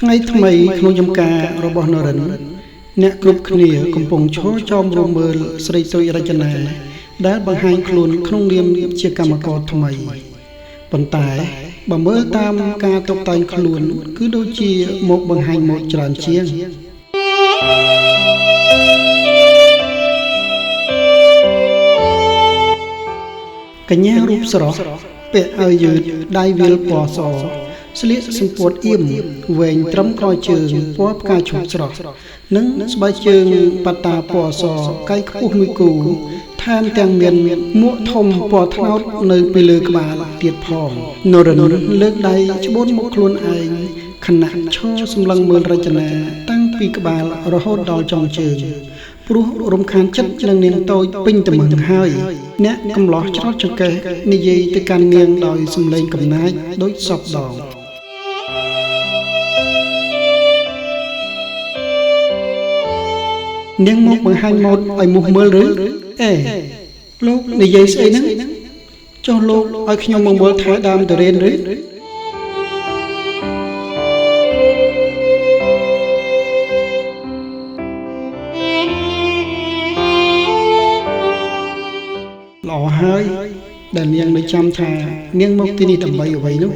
ថ្ងៃថ្មីក្នុងចំការរបស់នរិនអ្នកគ្រប់គ្នាកំពុងឈរចោមរំមើលស្រីសុយរចនាដែលបង្ហាញខ្លួនក្នុងនាមជាកម្មករថ្មីប៉ុន្តែបើមើលតាមការតុបតែងខ្លួនគឺដូចជាមកបង្ហាញម៉ូដច្រើនជាងកញ្ញារូបស្រស់ពាក់អាវយឺតដៃវាលពណ៌សស្លៀកសម្ពួតអៀមវែងត្រឹមកជើងពណ៌ផ្កាឈូកស្រស់និងស្បែកជើងប៉ាតាពណ៌សកៃខ្ពស់មួយគូថែមទាំងមានមួកធំពណ៌ត្នោតនៅពីលើក្បាលទៀតផងនរិនលើកដៃច្បូនមុខខ្លួនឯងខណៈឈរសម្លឹងមើលរចនាតាំងពីក្បាលរហូតដល់ចុងជើងព្រោះរំខានចិត្តនឹងនាងតូចពេញត្មឹងហើយអ្នកកំឡោះច្រត់ចង្កេះនិយាយទៅកាន់នាងដោយសំឡេងកំណាចដូចសពដងនាងមកបង្ហាញម៉ូដឲ្យមុខមើលឬអេលោកនិយាយស្អីហ្នឹងចុះលោកឲ្យខ្ញុំមកមើលថែដើមទៅរៀនឬល្អហើយដែលនាងនៅចាំថានាងមកទីនេះដើម្បីអ្វីនោះ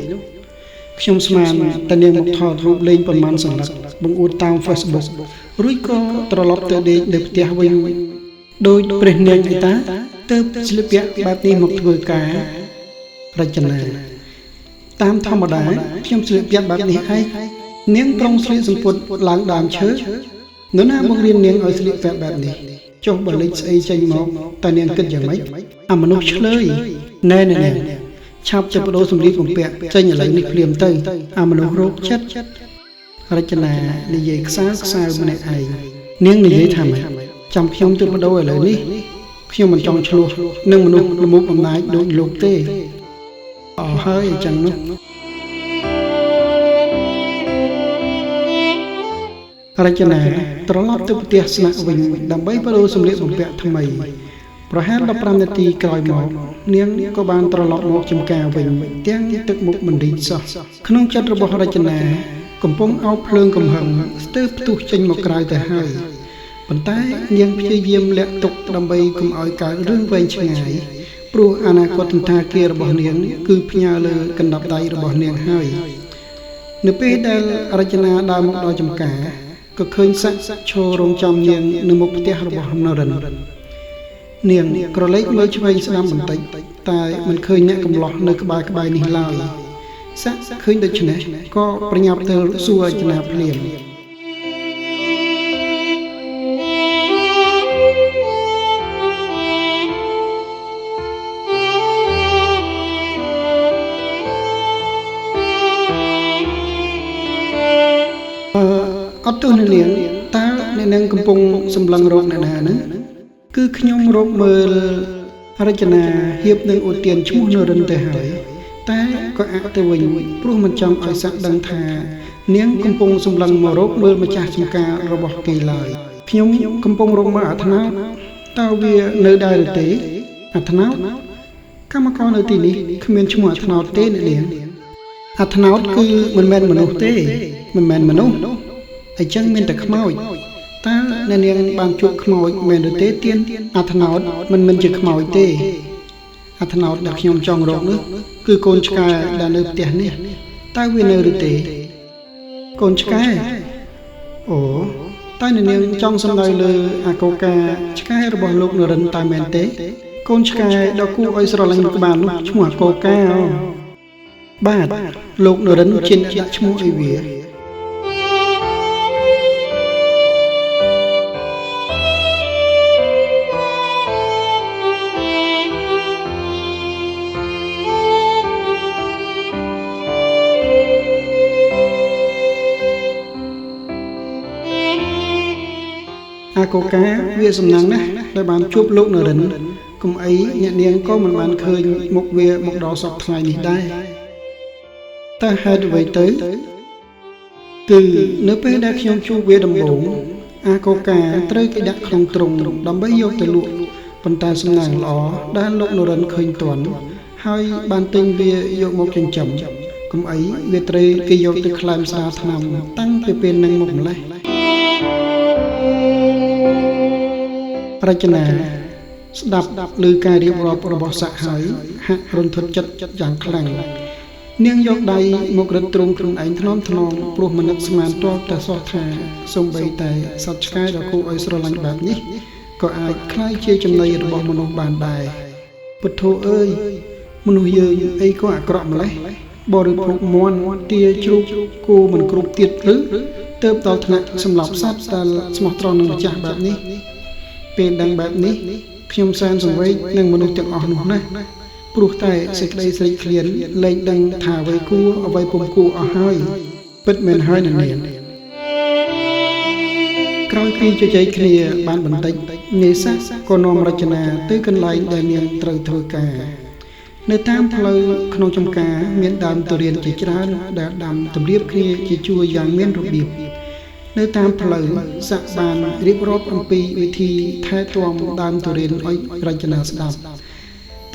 ខ្ញុំស្មានតែនាងមកថតរូបលេងប្រមាណសន្លឹកបង្អួតតាម Facebook រួចក៏ត្រឡប់ទៅដេកនៅផ្ទះវិញដោយព្រះនាងឯតាទើបស្លៀកពាក់បែបនេះមកធ្វើការរចនាតាមធម្មតាខ្ញុំស្លៀកពាក់បែបនេះឯងនាងប្រុងស្លៀកសម្ពុតឡើងដើមឈើនរណាមករៀននាងឲ្យស្លៀកពាក់បែបនេះចុះបើលេចស្អីចេញមកតើនាងគិតយ៉ាងម៉េចអាមនុស្សឆ្លើយណែឆាប់ចាប់បដូរសម្លៀកបំពាក់ចេញឥឡូវនេះភ្លាមទៅអាមនុស្សរោគចិត្តរចនានិយាយខ្សៅម្នាក់ឯងនាងនិយាយថាម៉េចចាំខ្ញុំទៅបដូរឥឡូវនេះខ្ញុំមិនចង់ឆ្លោះនឹងមនុស្សល្មុខអំណាចដូចលោកទេអស់ហើយអញ្ចឹងនោះរចនាត្រឡប់ទៅផ្ទះស្នាក់វិញដើម្បីបដូរសម្លៀកបំពាក់ថ្មីប្រហែល15នាទីក្រោយមកនាងក៏បានត្រឡប់មកចំការវិញទាំងទឹកមុខមិនរីកសោះក្នុងចិត្តរបស់រចនាកំពុងអោបភ្លើងកំហឹងស្ទើរផ្ទុះចេញមកក្រៅទៅហើយប៉ុន្តែនាងព្យាយាមលាក់ទុកដើម្បីកុំឲ្យកើតរឿងវែងឆ្ងាយព្រោះអនាគតសន្តាគាររបស់នាងគឺផ្ញើលើកណ្ដាប់ដៃរបស់នាងហើយនៅពេលដែលរចនាដើរមកដល់ចំការក៏ឃើញសាក់ឈររងចាំនាងនៅមុខផ្ទះរបស់នរិននាងក្រឡេកមើលឆ្វេងស្ដាំបន្តិចតែមិនឃើញអ្នកកំឡោះនៅក្បែរនេះឡើយសាក់ឃើញដូច្នេះក៏ប្រញាប់ទៅសួររចនាភ្លាមអត់ទោះនាងតើអ្នកនាងកំពុងសម្លឹងរោគអ្នកណាហ្នឹងគឺខ្ញុំរកមើលរចនាហៀបនឹងឧទានឈ្មោះនរិនទៅហើយតែក៏អាក់ទៅវិញព្រោះមិនចង់ឲ្យសាក់ដឹងថានាងកំពុងសម្លឹងមករកមើលម្ចាស់ចំការរបស់គេឡើយខ្ញុំកំពុងរកមើលអាត្នោតតើវានៅដែរឬទេអាត្នោតកម្មករនៅទីនេះគ្មានឈ្មោះអាត្នោតទេអ្នកនាងអាត្នោតគឺមិនមែនមនុស្សទេមិនមែនមនុស្សអញ្ចឹងមានតែខ្មោចតើអ្នកនាងបានជួបខ្មោចមែនឬទេទៀនអាត្នោតមិនជាខ្មោចទេអាត្នោតដែលខ្ញុំចង់រកនោះគឺកូនឆ្កែដែលនៅផ្ទះនេះតើវានៅឬទេកូនឆ្កែអូ តែនាងចង់សំដៅលើអាកូកាឆ្កែរបស់លោកនរិនតែមែនទេកូនឆ្កែដ៏គួរឲ្យស្រឡាញ់ក្បាលនោះឈ្មោះអាកូកាបាទលោកនរិនជាអ្នកដាក់ឈ្មោះឲ្យវាអាកូកាវាសំណាងណាស់ដែលបានជួបលោកនរិនកុំអីអ្នកនាងក៏មិនបានឃើញមុខវាមកដល់សប្តាហ៍ថ្ងៃនេះដែរតែហេតុអ្វីទៅគឺនៅពេលដែលខ្ញុំជួបវាដំបូងអាកូកាត្រូវគេដាក់ក្នុងទ្រុងដើម្បីយកទៅលក់ប៉ុន្តែសំណាងល្អដែលលោកនរិនឃើញទាន់ហើយបានទិញវាយកមកចិញ្ចឹមកុំអីវាត្រូវគេយកទៅក្លែមស្រាលថ្នាំតាំងពីពេលនឹងមកម្លេះរចនាស្ដាប់ឮការរៀបរាប់របស់ស័កហើយហាក់រន្ធត់ចិត្តយ៉ាងខ្លាំងនាងយកដៃមករឹតទ្រង់ខ្លួនឯងថ្នមព្រោះមនឹកស្មានទាល់តែសោះថាសូម្បីតែសត្វឆ្កែដ៏គួរឲ្យស្រឡាញ់បែបនេះក៏អាចក្លាយជាចំណីរបស់មនុស្សបានដែរពុទ្ធោអើយមនុស្សយើងអីក៏អាក្រក់ម្ល៉េះបរិភោគមាន់ទាជ្រូកគោមិនគ្រប់ទៀតឬទៅដល់ថ្នាក់សម្លាប់សត្វដែលស្មោះត្រង់នឹងម្ចាស់បែបនេះពេលដឹងបែបនេះខ្ញុំសែនសង្វេគនឹងមនុស្សទាំងអស់នោះណាព្រោះតែសេចក្តីស្រេកឃ្លានលែងដឹងថាអ្វីគួរអ្វីពុំគួរអស់ហើយពិតមែនហើយណានាងក្រោយពីជជែកគ្នាបានបន្តិចនេសាទក៏នាំរចនាទៅកន្លែងដែលនាងត្រូវធ្វើការនៅតាមផ្លូវក្នុងចំការមានដើមទុរេនជាច្រើនដែលដាំទម្រាបគ្នាជាជួរយ៉ាងមានរបៀបនៅតាមផ្លូវស័កបានរៀបរាប់អំពីវិធីថែទាំដើមទុរេនឲ្យរចនាស្ដាប់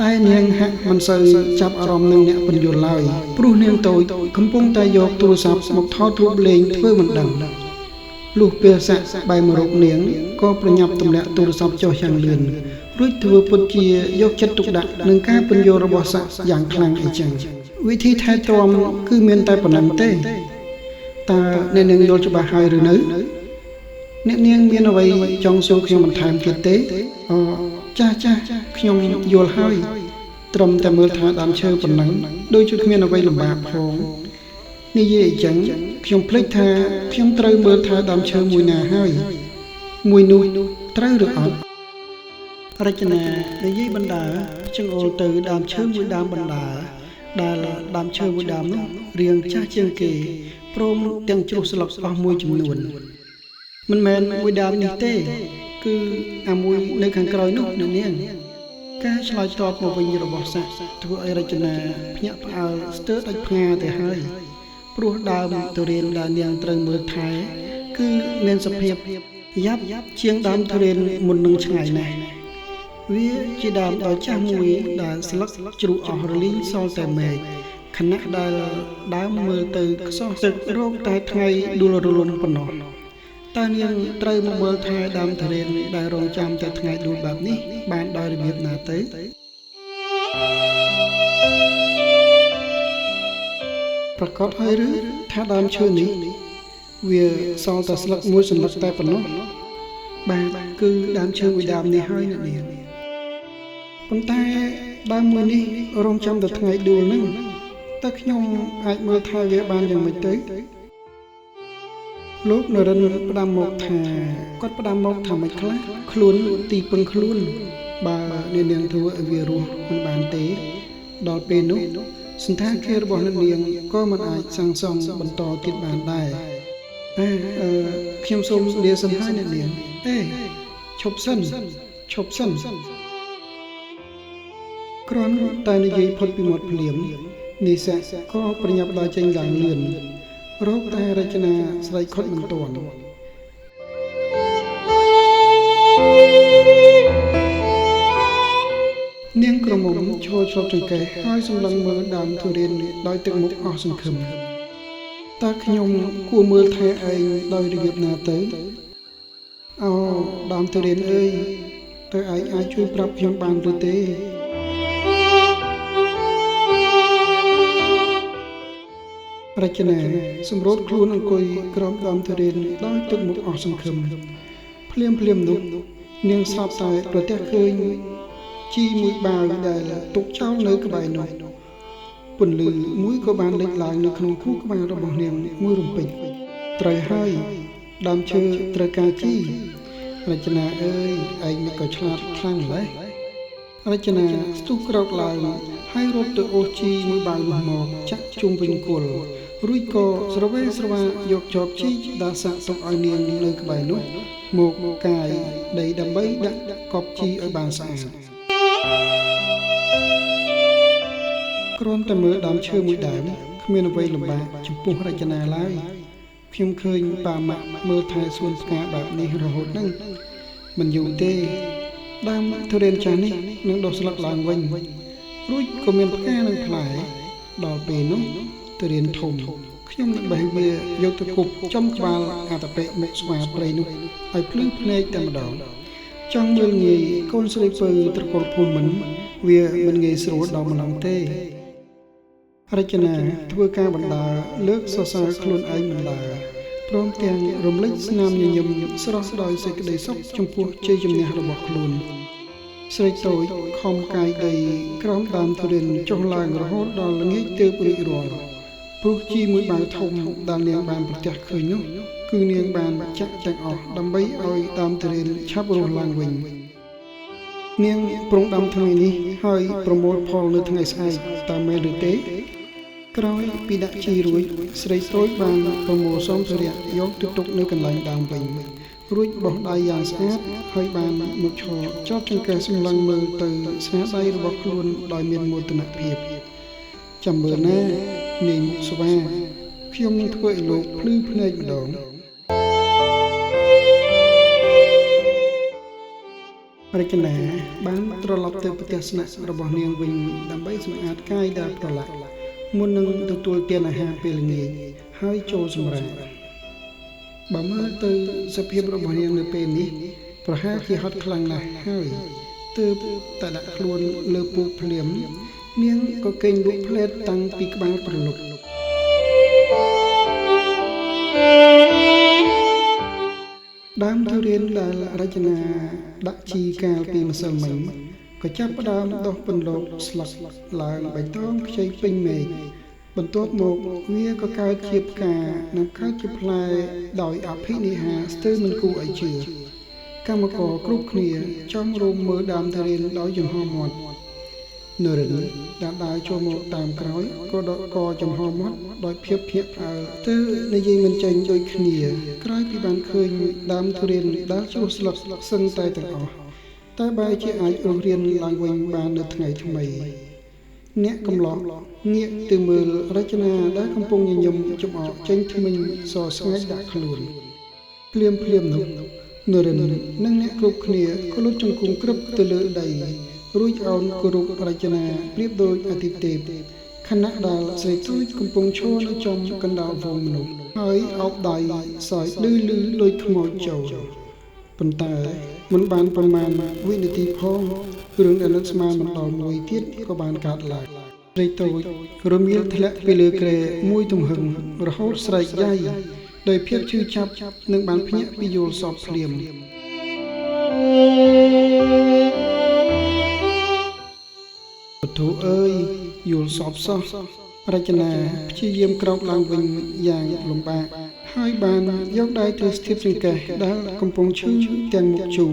តែនាងហាក់មិនសូវចាប់អារម្មណ៍នឹងអ្នកពន្យល់ឡើយព្រោះនាងតូចកំពុងតែយកទូរស័ព្ទមកថតរូបលេងធ្វើមិនដឹងលុះពេលស័កបែរមករកនាងក៏ប្រញាប់ទម្លាក់ទូរស័ព្ទចុះយ៉ាងលឿនរួចធ្វើពុតជាយកចិត្តទុកដាក់នឹងការពន្យល់របស់ស័កយ៉ាងខ្លាំងអីចឹងវិធីថែទាំគឺមានតែប៉ុណ្្នឹងទេតើអ្នកនាងយល់ច្បាស់ហើយឬនៅអ្នកនាងមានអ្វីចង់សួរខ្ញុំបន្ថែមទៀតទេចាស់ខ្ញុំយល់ហើយត្រឹមតែមើលថាដើមឈើប៉ុណ្ណឹងដូចជាគ្មានអ្វីលំបាកផងនិយាយអញ្ចឹងខ្ញុំភ្លេចថាខ្ញុំត្រូវមើលថាដើមឈើមួយណាហើយមួយនោះត្រូវឬអត់រចនានិយាយបណ្ដាចង្អុលទៅដើមឈើមួយដើមបណ្ដាដែលដើមឈើមួយដើមនោះរាងចាស់ជាងគេព្រមទាំងជ្រុះស្លឹកអស់មួយចំនួនមិនមែនមួយដើមនេះទេគឺអាមួយនៅខាងក្រោយនោះអ្នកនាងការឆ្លើយតបមកវិញរបស់ស័កធ្វើឲ្យរចនាភ្ញាក់ផ្អើលស្ទើរដាច់ផ្ងាទៅហើយព្រោះដើមទុរេនដែលនាងត្រូវមើលថែគឺមានសភាពយ៉ាប់ជាងដើមទុរេនមុននឹងឆ្ងាយណាស់វាជាដើមដ៏ចាស់មួយដែលស្លឹកជ្រុះអស់រលីងសល់តែមែកខណៈដែលដើមមើលទៅខ្សោះទឹករោគតែថ្ងៃដួលរលំប៉ុណ្ណោះតើនាងត្រូវមកមើលថែដើមទុរេនដែលរងចាំតែថ្ងៃដួលបែបនេះបានដោយរបៀបណាទៅប្រកាសហើយឬថាដើមឈើនេះវាសល់តែស្លឹកមួយសន្លឹកតែប៉ុណ្ណោះបាទគឺដើមឈើមួយដើមនេះហើយអ្នកនាងប៉ុន្តែដើមមួយនេះរងចាំតែថ្ងៃដួលហ្នឹងតើខ្ញុំអាចមើលថែវាបានយ៉ាងម៉េចទៅលោកនរិនផ្ដាំមកថាគាត់ផ្ដាំមកថាម៉េចខ្លះខ្លួនទីពឹងខ្លួនបើអ្នកនាងធ្វើឲ្យវារស់មិនបានទេដល់ពេលនោះសន្តាគាររបស់អ្នកនាងក៏មិនអាចសាងសង់បន្តទៀតបានដែរខ្ញុំសូមលាសិនហើយអ្នកនាងឈប់សិនគ្រាន់តែនិយាយផុតពីមាត់ភ្លាមនេសាទក៏ប្រញាប់ដើរចេញយ៉ាងលឿនរកតែរចនាស្រែកខុតមិនទាន់នាងក្រមុំឈរជាប់ចង្កេះហើយសម្លឹងមើលដើមទុរេនដោយទឹកមុខអស់សង្ឃឹមតើខ្ញុំគួរមើលថែឯងដោយរបៀបណាទៅដើមទុរេនអើយតើឯងអាចជួយប្រាប់ខ្ញុំបានឬទេ រចនាសម្រួលខ្លួនអង្គុយក្រោមដើមទុរេនដោយទឹកមុខអស់សង្ឃឹមភ្លាមនោះនាងស្រាប់តែប្រទះឃើញជីមួយបាវដែលទុកចោលនៅក្បែរនោះពន្លឺមួយក៏បានលេចឡើងនៅក្នុងខួរក្បាលរបស់នាងមួយរំពេចត្រូវហើយដើមឈើត្រូវការជីរចនាអើយឯងមិនក៏ឆ្លាតខ្លាំងម្ល៉េះរចនាស្ទុះក្រោកឡើងហើយរត់ទៅអូសជីមួយបាវនោះមកចាក់ជុំវិញគល់រួចក៏ស្រវេស្រវាយកចបជីដាក់សាក់ទុកឲ្យនាងនៅក្បែរនោះមកកាយដីដើម្បីដាក់កប់ជីឲ្យបានស្អាតគ្រាន់តែមើលដើមឈើមួយដើមគ្មានអ្វីលំបាកចំពោះរចនាឡើយខ្ញុំឃើញប៉ាម៉ាក់មើលថែសួនផ្កាបែបនេះរហូតហ្នឹងមិនយូរទេដើមទុរេនចាស់នេះនឹងដុះស្លឹកឡើងវិញរួចក៏មានផ្កានិងផ្លែដល់ពេលនោះទុរេនធំខ្ញុំនឹងបេះវាយកទៅគប់ចំក្បាលអាតពេមុខស្វាព្រៃនោះឲ្យភ្លឺភ្នែកតែម្ដងចង់មើលងាយកូនស្រីពៅត្រកូលភូមិន្ទវាមិនងាយស្រួលដល់ម្ដងទេរចនាធ្វើការបណ្ដាលើកសរសើរខ្លួនឯងបណ្ដាព្រមទាំងរំលេចស្នាមញញឹមស្រស់ដោយសេចក្តីសុខចំពោះជ័យជំនះរបស់ខ្លួនស្រីតូចខំកាយដីក្រោមដើមទុរេនចុះឡើងរហូតដល់ល្ងាចទើបរួចរាល់ព្រោះជីមួយបាវធំដែលនាងបានប្រទះឃើញនោះគឺនាងបានចាក់ទាំងអស់ដើម្បីឲ្យដើមទុរេនឆាប់រស់ឡើងវិញនាងប្រុងដាំថ្ងៃនេះហើយប្រមូលផលនៅថ្ងៃស្អែកតាមមែនឬទេក្រោយពីដាក់ជីរួចស្រីតូចបានប្រមូលសម្ភារៈយកទៅទុកនៅកន្លែងដើមវិញរួចបោះដៃយ៉ាងស្អាតហើយបានមកឈរចប់ចង្កេះសម្លឹងមើលទៅស្នាដៃរបស់ខ្លួនដោយមានមោទនភាពចាំមើលណានាងស្វាខ្ញុំនឹងធ្វើឲ្យលោកភ្លឺភ្នែកម្ដងរចនាបានត្រឡប់ទៅផ្ទះស្នាក់របស់នាងវិញដើម្បីសម្អាតកាយដែលប្រឡាក់មុននឹងទទួលទានអាហារពេលល្ងាចហើយចូលសម្រាកបើមើលទៅសភាពរបស់នាងនៅពេលនេះប្រហែលជាហត់ខ្លាំងណាស់ហើយទើបតែដាក់ខ្លួនលើពូកភ្លាមនាងក៏កេងលក់ផ្លែតតាំងពីក្បាលប្រលប់ដើមទុរេនដែលរចនាដាក់ជីកាលពីម្សិលមិញក៏ចាប់ផ្ដើមដុះពន្លកស្លឹកឡើងបៃតងខ្ចីពេញមេឃបន្ទាប់មកវាក៏កើតជាផ្កានិងកើតជាផ្លែដោយអភិនិហាស្ទើរមិនគួរឲ្យជឿកម្មករគ្រប់គ្នាចង់រួមមើលដើមទុរេនដោយចំហមាត់នរិនដែលដើរចូលមកតាមក្រោយក៏ដកកចំហមាត់ដោយភាពភ្ញាក់ផ្អើលទៅនិយាយមិនចេញដូចគ្នាក្រោយពីបានឃើញដើមទុរេនដែលជ្រុះស្លឹកសឹងតែទាំងអស់តែបែរជាអាចរស់រានឡើងវិញបាននៅថ្ងៃថ្មីអ្នកកំឡោះងាកទៅមើលរចនាដែលកំពុងញញឹមចំអកចេញធ្មេញសស្ងាច់ដាក់ខ្លួនភ្លាមនោះនរិននិងអ្នកគ្រប់គ្នាក៏លុតជង្គង់ក្រឹបទៅលើដីរួចអោនគោរពរចនាប្រៀបដូចអាទិទេពខណៈដែលស្រីទូចកំពុងឈរនៅចំកណ្ដាលវងមនុស្សហើយអោបដៃសើចលឺដូចខ្មោចចូលប៉ុន្តែមិនបានប្រមាណវិនាទីផងរឿងដែលនឹកស្មានមិនដល់មួយទៀតក៏បានកើតឡើងស្រីតូចរមៀលធ្លាក់ពីលើគ្រែមួយទំហឹងរហូតស្រែកយ៉ាយដោយភាពឈឺចាប់និងបានភ្ញាក់ពីយល់សពភ្លាមពធអើយយល់សពសោះរចនាព្យាយាមក្រោកឡើងវិញយ៉ាងលំបាកហើយបានយកដៃទៅស្ទាបចង្កេះដែលកំពុងឈឺទាំងមុខជូរ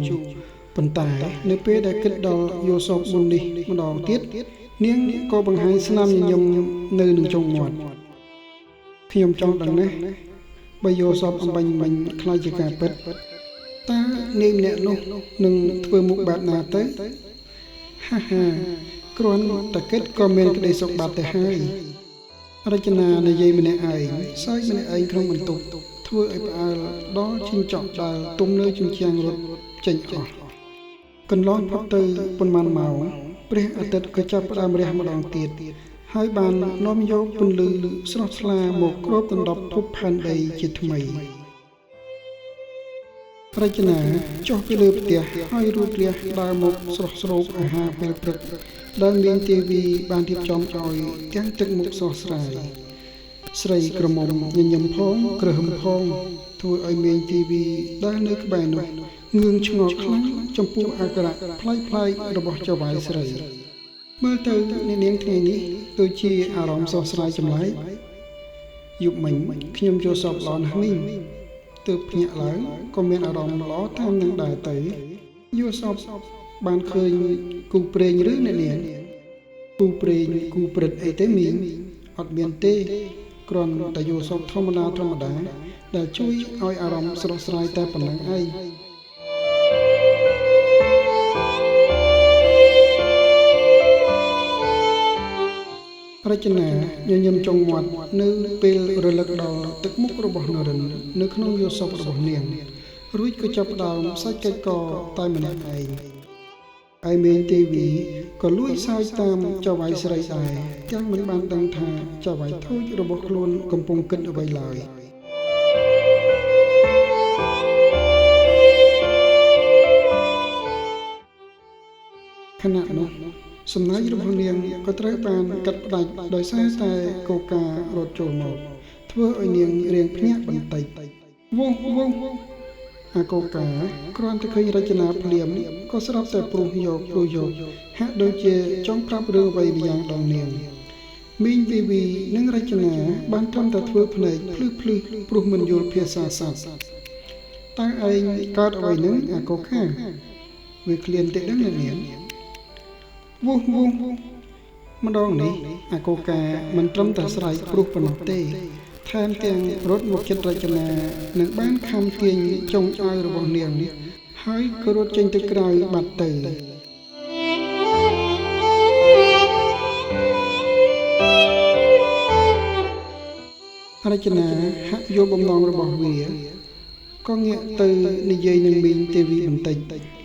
ប៉ុន្តែនៅពេលដែលគិតដល់យល់សពមុននេះម្ដងទៀតនាងក៏បង្ហាញស្នាមញញឹមនៅនឹងចុងមាត់ខ្ញុំចង់ដឹងណាស់បើយល់សពអំបញ្ញមិញខ្លាចជាការពិតតើនាងម្នាក់នោះនឹងធ្វើមុខបែបណាទៅហាគ្រាន់តែគិតក៏មានក្តីសុខបាត់ទៅហើយរចនានិយាយម្នាក់ឯងសើចម្នាក់ឯងក្នុងបន្ទប់ធ្វើឲ្យផ្អើលដល់ជិញ្ចក់ដែលទុំនៅជញ្ជាំងរត់ចេញអស់កន្លងផុតទៅប៉ុន្មានម៉ោងព្រះអាទិត្យក៏ចាប់ផ្ដើមរះម្ដងទៀតហើយបាននាំយកពន្លឺស្រស់ថ្លាមកគ្របដណ្ដប់ភពផែនដីជាថ្មីរចនាចុះពីលើផ្ទះហើយរួចរះដើរមកស្រស់ស្រូបអាហារពេលព្រឹកដែលមានទេវីបានរៀបចំឲ្យទាំងទឹកមុខស្រស់ស្រាយ ស្រីក្រមុំញញឹមផងក្រហមផងធ្វើឲ្យមេងទីវីដែលនៅក្បែរនោះងឿងឆ្ងល់ខ្លាំងចំពោះអាការៈប្លែកៗរបស់ចៅហ្វាយស្រីមើលទៅអ្នកនាងថ្ងៃនេះដូចជាអារម្មណ៍ស្រស់ស្រាយចម្លែកយប់មិញខ្ញុំចូលសពល្អណាស់នេះទើបភ្ញាក់ឡើងក៏មានអារម្មណ៍ល្អតាមនឹងដែរទៅយល់សពបានឃើញគូព្រេងឬអ្នកនាងគូព្រេងគូព្រឹត្តអីទេមីងអត់មានទេគ្រាន់តែយល់សពធម្មតាដែលជួយឲ្យអារម្មណ៍ស្រស់ស្រាយតែប៉ុណ្ណឹងឯងរចនាញញឹមចុងមាត់នៅពេលរលឹកដល់ទឹកមុខរបស់នរិននៅក្នុងយល់សពរបស់នាងរួចក៏ចាប់ផ្ដើមសាច់កិច្ចកតែម្នាក់ឯងឯមេងទេវីក៏លួចសើចតាមចៅហ្វាយស្រីដែរទាំងមិនបានដឹងថាចៅហ្វាយធូចរបស់ខ្លួនកំពុងគិតអ្វីឡើយខណៈនោះសំណាញ់របស់នាងក៏ត្រូវបានកាត់ផ្ដាច់ដោយសារតែកូការត់ចូលមកធ្វើឲ្យនាងរៀងភ្ញាក់បន្តិចវងអាកូកាគ្រាន់តែឃើញរចនាភ្លាមក៏ស្រាប់តែព្រោះយកហាក់ដូចជាចង់ប្រាប់រឿងអ្វីម្យ៉ាងដល់នាងមីងវីវីនិងរចនាបានត្រឹមតែធ្វើភ្នែកភ្លឺព្រោះមិនយល់ភាសាសត្វតើឯងកើតអ្វីនឹងអាកូកាវាឃ្លានតិចដឹងនាងវងម្ដងនេះអាកូកាមិនត្រឹមតែស្រែកព្រោះប៉ុណ្ណោះទេថែមទាំងរត់មកចិត្តរចនានឹងបានខំទាញចុងអាវរបស់នាងហើយក៏រត់ចេញទៅក្រៅបាត់ទៅរចនាហាក់យល់បំណងរបស់វាក៏ងាកទៅនិយាយនឹងមីងទេវីបន្តិច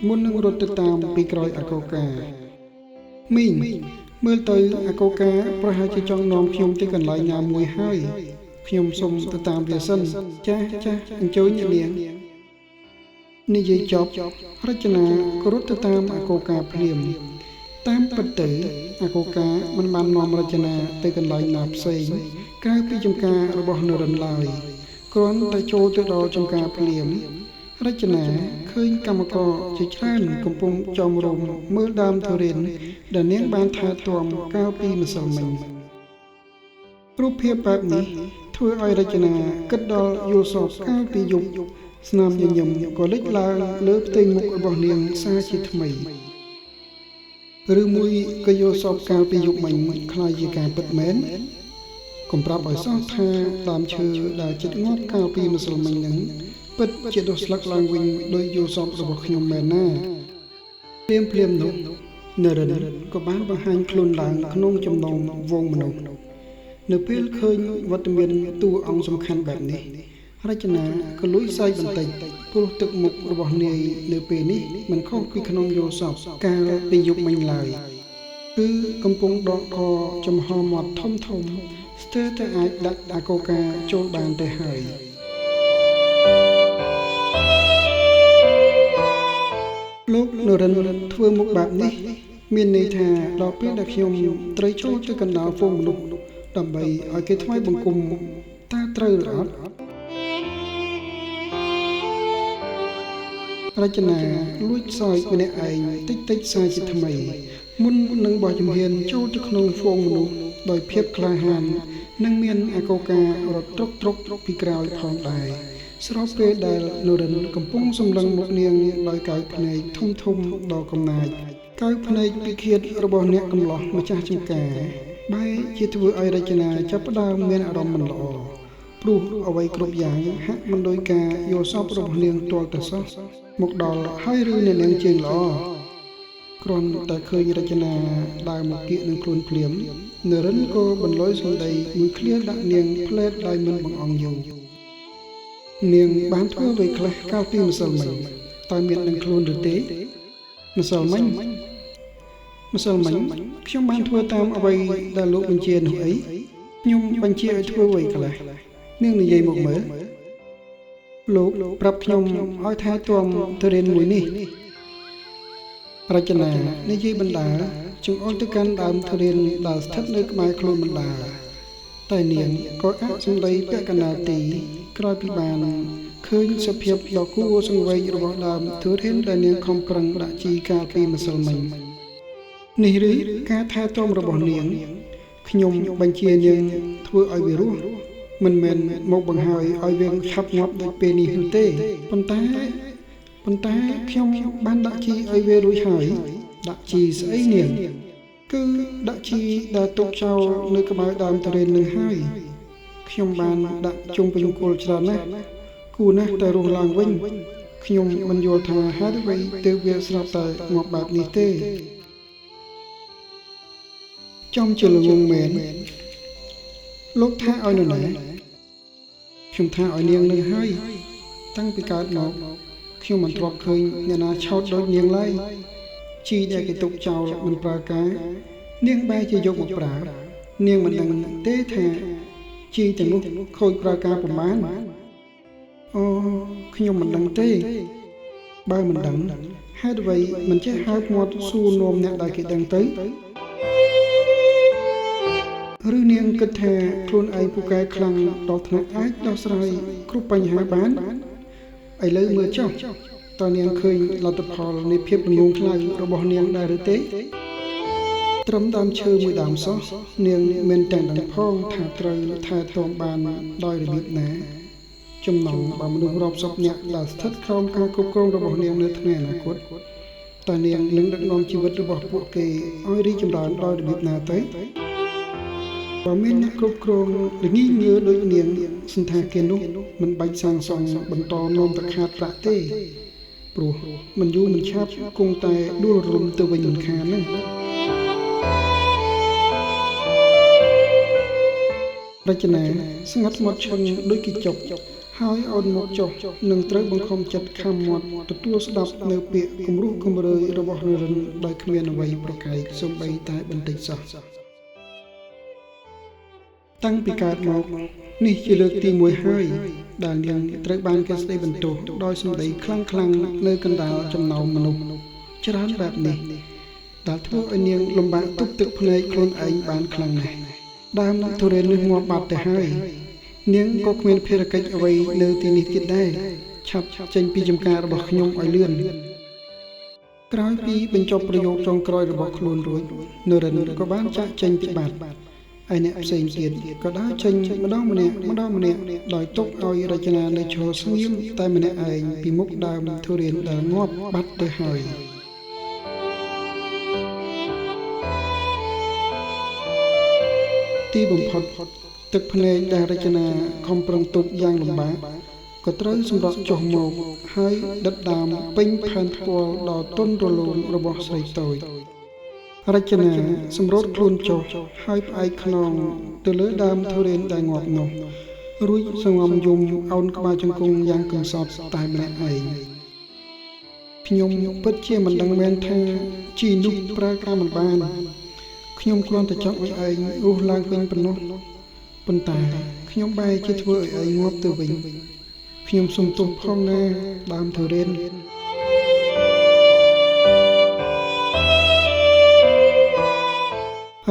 មុននឹងរត់ទៅតាមពីក្រោយអាកូកាមីងមើលទៅអាកូកាប្រហែលជាចង់នាំខ្ញុំទៅកន្លែងណាមួយហើយខ្ញុំសូមទៅតាមវាសិនចាអញ្ជើញអ្នកនាងនិយាយចប់រចនាក៏រត់ទៅតាមអាកូកាភ្លាមតាមពិតទៅអាកូកាមិនបាននាំរចនាទៅកន្លែងណាផ្សេងក្រៅពីចំការរបស់នរិនឡើយគ្រាន់តែចូលទៅដល់ចំការភ្លាមរចនាឃើញកម្មករជាច្រើនកំពុងចំរំមើលដើមទុរេនដែលនាងបានថែទាំកាលពីម្សិលមិញរូបភាពបែបនេះធ្វើឲ្យរចនាគិតដល់យល់សពកាលពីយប់ស្នាមញញឹមក៏លេចឡើងលើផ្ទៃមុខរបស់នាងសាជាថ្មីឬមួយក៏យល់សពកាលពីយប់មិញខ្លាចជាការពិតមែនកុំប្រាប់ឲ្យសោះថាដើមឈើដែលជិតងាប់កាលពីម្សិលមិញនឹងពិតជាដុះស្លឹកឡើងវិញដោយយល់សពរបស់ខ្ញុំមែនណាភ្លាមនោះនរិនក៏បានបង្ហាញខ្លួនឡើងក្នុងចំណោមវងមនុស្សនៅពេលឃើញវត្តមានតួអង្គសំខាន់បែបនេះរចនាក៏លួចសើចបន្តិចព្រោះទឹកមុខរបស់នាយនៅពេលនេះមិនខុសពីក្នុងយល់សពកាលពីយប់មិញឡើយគឺកំពុងដកកចំហមាត់ធំស្ទើរតែអាចដាក់អាកូកាចូលបានទៅហើយលោកនរិនធ្វើមុខបែបនេះមានន័យថាដល់ពេលដែលខ្ញុំត្រូវចូលទៅកណ្ដាលហ្វូងមនុស្សដើម្បីឲ្យគេថ្វាយបង្គំតើត្រូវឬអត់រចនាលួចសើចម្នាក់ឯងតិចសាជាថ្មីមុននឹងបោះជំហានចូលទៅក្នុងហ្វូងមនុស្សដោយភាពក្លាហាននិងមានអាកូការត់ត្រុកពីក្រោយផងដែរស្របពេលដែលនរិនកំពុងសម្លឹងមុខនាងដោយកៅភ្នែកធំដល់កំណាចកៅភ្នែកពិឃាតរបស់អ្នកកំឡោះម្ចាស់ចំការបែរជាធ្វើឲ្យរចនាចាប់ផ្ដើមមានអារម្មណ៍មិនល្អព្រោះអ្វីគ្រប់យ៉ាងហាក់មិនដោយការយល់សប្តិរបស់នាងទាល់តែសោះមកដល់ហើយឬអ្នកនាងជើងល្អគ្រាន់តែឃើញរចនាដើរមកគៀកនឹងខ្លួនភ្លាមនរិនក៏បន្លយសម្ដីមួយឃ្លាដាក់នាងផ្លែតដោយមិនបង្អង់យូរនាងបានធ្វើអ្វីខ្លះកាលពីម្សិលមិញតើមាននឹងខ្លួនឬទេម្សិលមិញខ្ញុំបានធ្វើតាមអ្វីដែលលោកបញ្ជានោះអីខ្ញុំបញ្ជាឲ្យធ្វើអ្វីខ្លះនាងនិយាយមកមើលលោកប្រាប់ខ្ញុំឲ្យថែទាំទុរេនមួយនេះរចនានិយាយបណ្ដាចង្អុលទៅកាន់ដើមទុរេនដែលស្ថិតនៅក្បែរខ្លួនបណ្ដា តែនាងក៏អាចសម្ដីពាក់កណ្ដាលទីក្រោយពីបានឃើញសភាពដ៏គួរសង្វេគរបស់ដើមទុរេនដែលនាងខំប្រឹងដាក់ជីកាលពីម្សិលមិញនេះឬការថែទាំរបស់នាងខ្ញុំបញ្ជានាងធ្វើឲ្យវារស់មិនមែនមកបង្ហើយឲ្យវាឆាប់ងាប់ដូចពេលនេះទេប៉ុន្តែខ្ញុំបានដាក់ជីឲ្យវារួចហើយដាក់ជីស្អីនាងគឺដាក់ជីដែលទុកចោលនៅក្បែរដើមទុរេននឹងហើយខ្ញុំបានដាក់ជុំវិញគល់ច្រើនណាស់គួរណាស់តែរស់ឡើងវិញខ្ញុំមិនយល់ថាហេតុអ្វីទើបវាស្រាប់តែងាប់បែបនេះទេចំជាល្ងងមែនលោកថាឲ្យនរណាខ្ញុំថាឲ្យនាងនឹងហើយតាំងពីកើតមកខ្ញុំមិនធ្លាប់ឃើញអ្នកណាឆោតដូចនាងឡើយជីដែលគេទុកចោលមិនប្រើការនាងបែរជាយកមកប្រើនាងមិនដឹងទេថាជីទាំងនោះខូចប្រើការប្រមាណអូខ្ញុំមិនដឹងទេបើមិនដឹងហេតុអ្វីមិនចេះហៅមាត់សួរនាំអ្នកដែលគេដឹងទៅឬនាងគិតថាខ្លួនឯងពូកែខ្លាំងដល់ថ្នាក់អាចដោះស្រាយគ្រប់បញ្ហាបានឥឡូវមើលចុះតើនាងឃើញលទ្ធផលនៃភាពល្ងងខ្លៅរបស់នាងដែរឬទេត្រឹមដើមឈើមួយដើមសោះនាងមិនទាំងដឹងផងថាត្រូវថែទាំបានដោយរបៀបណាចំណងបើមនុស្សរាប់សិបនាក់ដែលស្ថិតក្រោមការគ្រប់គ្រងរបស់នាងនៅថ្ងៃអនាគតតើនាងនឹងដឹកនាំជីវិតរបស់ពួកគេឲ្យរីកចម្រើនដោយរបៀបណាទៅបើមានអ្នកគ្រប់គ្រងល្ងីងើដូចនាងសន្តាគារនោះមិនបាច់សាងសង់បន្តនាំទៅខាតប្រាក់ទេព្រោះមិនយូរមិនឆាប់គង់តែដួលរំទៅវិញមិនខានហ្នឹងរចនាស្ងាត់មាត់ឈឹងដូចគីចុកហើយអោនមកចុះនឹងត្រូវបង្ខំចិត្តខំមាត់ទទួលស្ដាប់នៅពាក្យគំរោះគំរើយរបស់នរិនដោយគ្មានអ្វីប្រកែកសូម្បីតែបន្តិចសោះតាំងពីកើតមកនេះជាលើកទី1ហើយដែលនាងត្រូវបានគេស្ដីបន្ទោសដោយសម្ដីខ្លាំងនៅកណ្ដាលចំណោមមនុស្សច្រើនបែបនេះដែលធ្វើឲ្យនាងលំបាកទប់ទឹកភ្នែកខ្លួនឯងបានខ្លាំងណាស់ដើមទុរេននេះងាប់បាត់ទៅហើយនាងក៏គ្មានភារកិច្ចអ្វីនៅទីនេះទៀតដែរឆាប់ចេញពីចំការរបស់ខ្ញុំឲ្យលឿនក្រោយពីបញ្ចប់ប្រយោគចុងក្រោយរបស់ខ្លួនរួចនរិនក៏បានចាក់ចេញពីបាត់ឯអ្នកផ្សេងទៀតក៏ដើរចេញម្ដងម្នាក់ដោយទុកឲ្យរចនានៅឈរស្ងៀមតែម្នាក់ឯងពីមុខដើមទុរេនដែលងាប់បាត់ទៅហើយទីបំផុតទឹកភ្នែកដែលរចនាខំប្រឹងទប់យ៉ាងលំបាកក៏ត្រូវសម្រក់ចុះមកហើយដិតដាមពេញផែនផ្ទាល់ដ៏ទន់រលោងរបស់ស្រីតូចរចនាសម្រត់ខ្លួនចុះហើយផ្អែកខ្នងទៅលើដើមទុរេនដែលងាប់នោះរួចសង្ងំយំអោនក្បាលជង្គង់យ៉ាងកំសត់តែម្នាក់ឯងខ្ញុំពិតជាមិនដឹងមែនថាជីនោះប្រើការមិនបានខ្ញុំគ្រាន់តែចង់ឲ្យឯងរស់ឡើងវិញប៉ុណ្ណោះប៉ុន្តែខ្ញុំបែរជាធ្វើឲ្យឯងងាប់ទៅវិញខ្ញុំសុំទោសផងណាដើមទុរេន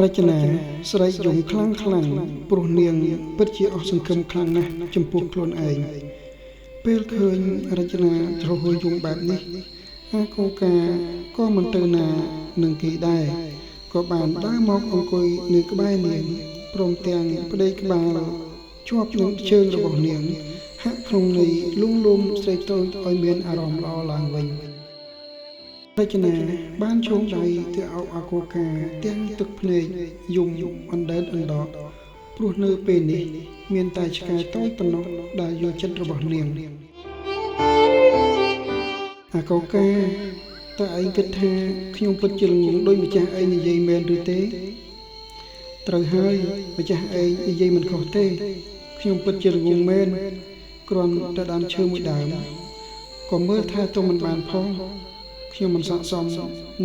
រចនាស្រែកយំខ្លាំងព្រោះនាងពិតជាអស់សង្ឃឹមខ្លាំងណាស់ចំពោះខ្លួនឯងពេលឃើញរចនាជ្រោះយំបែបនេះអាកូកាក៏មិនទៅណានឹងគេដែរក៏បានដើរមកអង្គុយនៅក្បែរនាងព្រមទាំងប្តីក្បាលជាប់នឹងជើងរបស់នាងហាក់ក្នុងន័យលួងលោមស្រីតូចឲ្យមានអារម្មណ៍ល្អឡើងវិញរចនាបានជូនដៃទៅអោបអាកូកាទាំងទឹកភ្នែកយំអណ្ដែតអណ្ដកព្រោះនៅពេលនេះមានតែឆ្កែតូចប៉ុណ្ណោះដែលយល់ចិត្តរបស់នាងអាកូកាតើឯងគិតថាខ្ញុំពិតជាល្ងងដោយម្ចាស់ឯងនិយាយមែនឬទេត្រូវហើយម្ចាស់ឯងនិយាយមិនខុសទេខ្ញុំពិតជាល្ងងមែនគ្រាន់តែដើមឈើមួយដើមក៏មើលថាទៅមិនបានផងខ្ញុំមិនស័ក្តិសម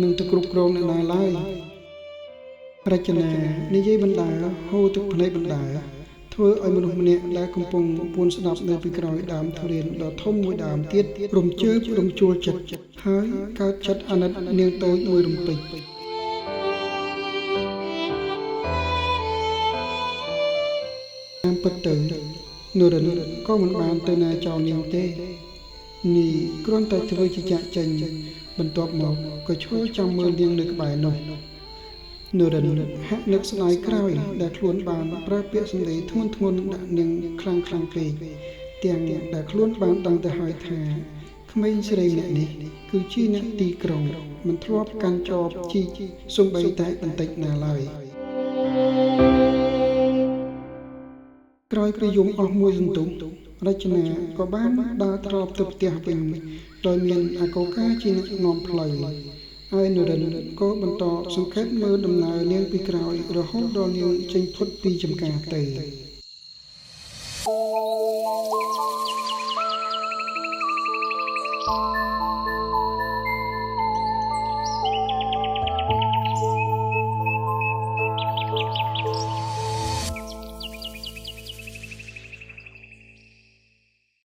នឹងទៅគ្រប់គ្រងអ្នកណាឡើយរចនានិយាយបណ្ដាហូរទឹកភ្នែកបណ្ដាធ្វើឲ្យមនុស្សម្នាក់ដែលកំពុងពួនស្ដាប់នៅពីក្រោយដើមទុរេនដ៏ធំមួយដើមទៀតរំជើបរំជួលចិត្តហើយកើតចិត្តអាណិតនាងតូចមួយរំពេច ពិតទៅនរិនក៏មិនបានទៅណាចោលនាងទេនេះគ្រាន់តែធ្វើជាចាក់ចេញបន្ទាប់មកក៏ឈរចាំមើលនាងនៅក្បែរនោះនរិនហាក់នឹកស្ដាយក្រោយដែលខ្លួនបានប្រើពាក្យសម្ដីធ្ងន់ធ្ងរដាក់នាងខ្លាំងពេកទាំងដែលខ្លួនបានដឹងទៅហើយថាក្មេងស្រីម្នាក់នេះគឺជាអ្នកទីក្រុងមិនធ្លាប់កាន់ចបជីកសំបីតែបន្តិចណាឡើយក្រោយព្រះយមអស់មួយសន្ទុះរចនាក៏បានដើរត្រឡប់ទៅផ្ទះវិញដោយមានអាកូកាជាអ្នកនាំផ្លូវហើយនរិនក៏បន្តសង្កេតមើលដំណើរនាងពីក្រោយរហូតដល់នាងចេញផុតពីចំការទៅ